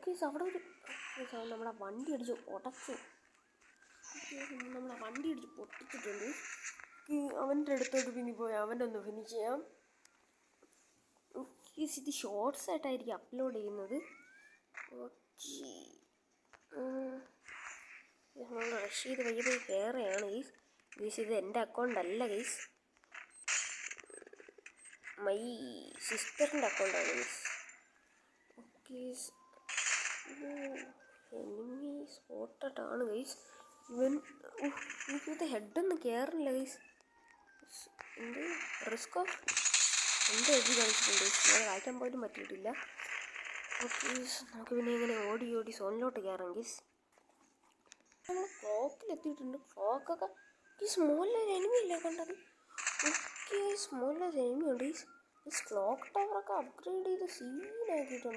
Case അവിടെ ഒരു നമ്മളെ വണ്ടി അടിച്ച് ഉടച്ചു. നമ്മളെ വണ്ടി അടിച്ച് പൊട്ടിച്ചിട്ടുണ്ട്. അവൻ്റെ അടുത്തോട്ട് പിന്നെ പോയി അവനൊന്ന് ഫിനിഷ് ചെയ്യാം. കേസ് ഇത് ഷോർട്സ് ആയിട്ടായിരിക്കും അപ്ലോഡ് ചെയ്യുന്നത്. ഓക്കെ, നമ്മൾ റഷ് ചെയ്ത് വയ്യ പോയി കയറുകയാണ് ഗൈസ്. ഗൈസ് ഇത് എൻ്റെ അക്കൗണ്ട് അല്ല ഗൈസ്, മൈ സിസ്റ്ററിൻ്റെ അക്കൗണ്ടാണ് ഗൈസ്. ഓക്കെ, എനിമി സ്പോട്ടഡ് ആണ് ഗൈസ്. ഇവൻ്റെ ഹെഡൊന്നും കയറില്ല ഗൈസ്. എന്ത് റിസ്ക് ഓഫ് എന്ത് എഴുതി കളിച്ചിട്ടുണ്ട്, ഞാൻ വായിക്കാൻ പോലും പറ്റിയിട്ടില്ല. ഓക്കെ, നമുക്ക് പിന്നെ ഇങ്ങനെ ഓടി ഓടി സോണിലോട്ട് കയറാം ഗൈസ്. നമ്മൾ ക്ലോക്കിലെത്തിയിട്ടുണ്ട്. ക്ലോക്കൊക്കെ ഈ സ്മോളിലൊരു എനിമിയല്ലേ കണ്ടത്? ഓക്കെ, സ്മോളിലൊരു എനിമിയുണ്ട്. ഈ ക്ലോക്ക് ടവറൊക്കെ അപ്ഗ്രേഡ് ചെയ്ത് സീനാക്കിയിട്ടുണ്ട്.